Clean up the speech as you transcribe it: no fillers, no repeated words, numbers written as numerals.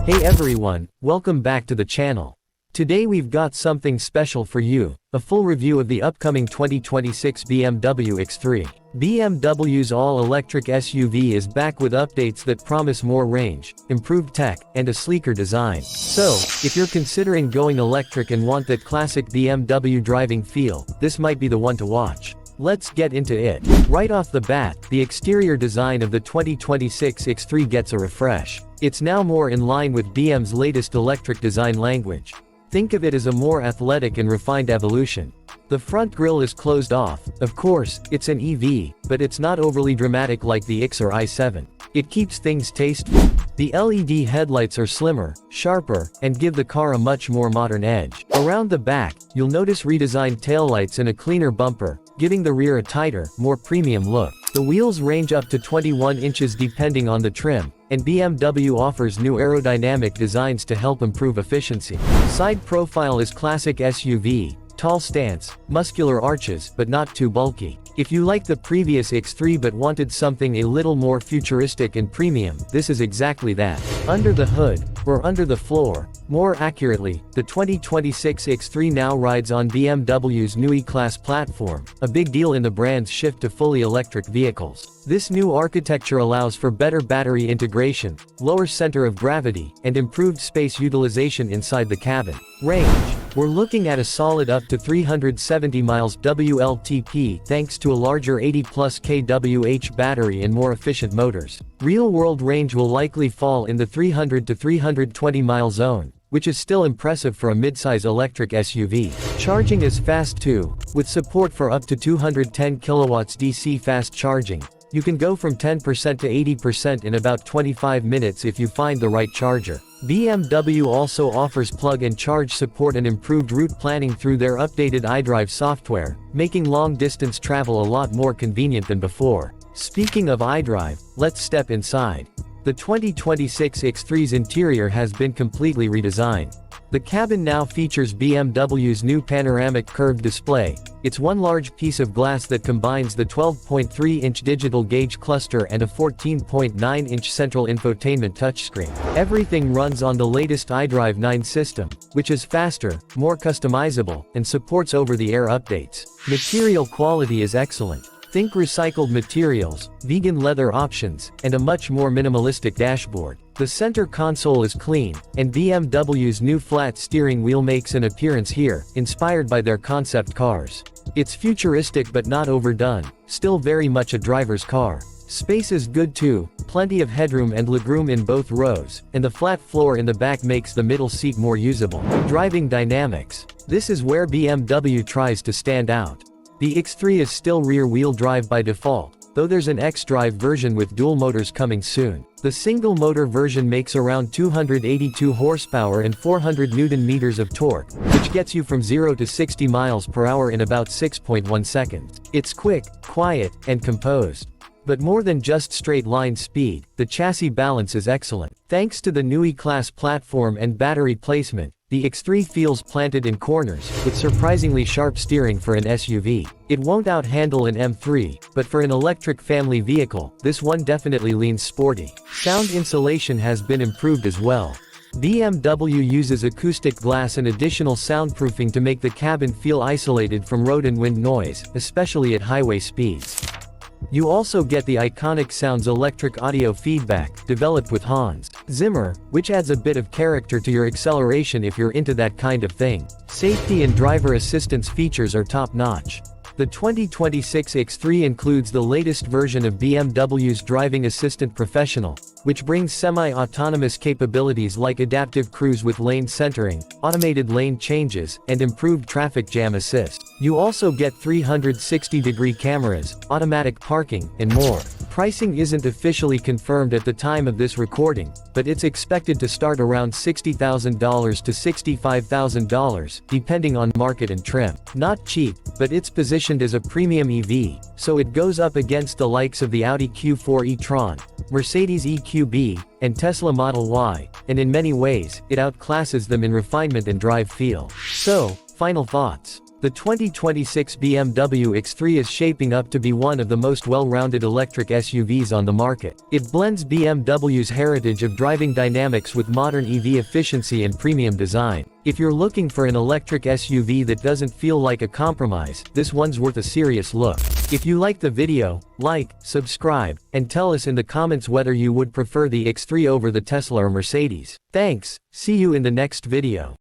Hey everyone, welcome back to the channel. Today we've got something special for you, a full review of the upcoming 2026 BMW X3. BMW's all-electric SUV is back with updates that promise more range, improved tech, and a sleeker design. So, if you're considering going electric and want that classic BMW driving feel, this might be the one to watch. Let's get into it. Right off the bat, the exterior design of the 2026 X3 gets a refresh. It's now more in line with BM's latest electric design language. Think of it as a more athletic and refined evolution. The front grille is closed off. Of course, it's an EV, but it's not overly dramatic like the iX or i7. It keeps things tasteful. The LED headlights are slimmer, sharper, and give the car a much more modern edge. Around the back, you'll notice redesigned taillights and a cleaner bumper, giving the rear a tighter, more premium look. The wheels range up to 21 inches depending on the trim, and BMW offers new aerodynamic designs to help improve efficiency. Side profile is classic SUV, tall stance, muscular arches, but not too bulky. If you like the previous X3 but wanted something a little more futuristic and premium, this is exactly that. Under the hood, or under the floor, more accurately, the 2026 X3 now rides on BMW's Neue Klasse platform, a big deal in the brand's shift to fully electric vehicles. This new architecture allows for better battery integration, lower center of gravity, and improved space utilization inside the cabin. Range. We're looking at a solid up to 370 miles WLTP thanks to a larger 80+ kWh battery and more efficient motors. Real-world range will likely fall in the 300 to 320 mile zone, which is still impressive for a midsize electric SUV. Charging is fast too, with support for up to 210 kilowatts DC fast charging. You can go from 10% to 80% in about 25 minutes if you find the right charger. BMW also offers plug-and-charge support and improved route planning through their updated iDrive software, making long-distance travel a lot more convenient than before. Speaking of iDrive, let's step inside. The 2026 X3's interior has been completely redesigned. The cabin now features BMW's new panoramic curved display. It's one large piece of glass that combines the 12.3-inch digital gauge cluster and a 14.9-inch central infotainment touchscreen. Everything runs on the latest iDrive 9 system, which is faster, more customizable, and supports over-the-air updates. Material quality is excellent. Think recycled materials, vegan leather options, and a much more minimalistic dashboard. The center console is clean, and BMW's new flat steering wheel makes an appearance here, inspired by their concept cars. It's futuristic but not overdone, still very much a driver's car. Space is good too, plenty of headroom and legroom in both rows, and the flat floor in the back makes the middle seat more usable. Driving dynamics. This is where BMW tries to stand out. The X3 is still rear-wheel drive by default, though there's an X-Drive version with dual motors coming soon. The single-motor version makes around 282 horsepower and 400 Newton-meters of torque, which gets you from 0 to 60 miles per hour in about 6.1 seconds. It's quick, quiet, and composed. But more than just straight-line speed, the chassis balance is excellent. Thanks to the Neue Klasse platform and battery placement, the X3 feels planted in corners, with surprisingly sharp steering for an SUV. It won't out-handle an M3, but for an electric family vehicle, this one definitely leans sporty. Sound insulation has been improved as well. BMW uses acoustic glass and additional soundproofing to make the cabin feel isolated from road and wind noise, especially at highway speeds. You also get the iconic Sounds electric audio feedback, developed with Hans Zimmer, which adds a bit of character to your acceleration if you're into that kind of thing. Safety and driver assistance features are top-notch. The 2026 X3 includes the latest version of BMW's Driving Assistant Professional, which brings semi-autonomous capabilities like adaptive cruise with lane centering, automated lane changes, and improved traffic jam assist. You also get 360-degree cameras, automatic parking, and more. Pricing isn't officially confirmed at the time of this recording, but it's expected to start around $60,000 to $65,000, depending on market and trim. Not cheap, but it's positioned as a premium EV, so it goes up against the likes of the Audi Q4 e-tron, Mercedes EQB, and Tesla Model Y, and in many ways, it outclasses them in refinement and drive feel. So, final thoughts. The 2026 BMW X3 is shaping up to be one of the most well-rounded electric SUVs on the market. It blends BMW's heritage of driving dynamics with modern EV efficiency and premium design. If you're looking for an electric SUV that doesn't feel like a compromise, this one's worth a serious look. If you like the video, like, subscribe, and tell us in the comments whether you would prefer the X3 over the Tesla or Mercedes. Thanks, see you in the next video.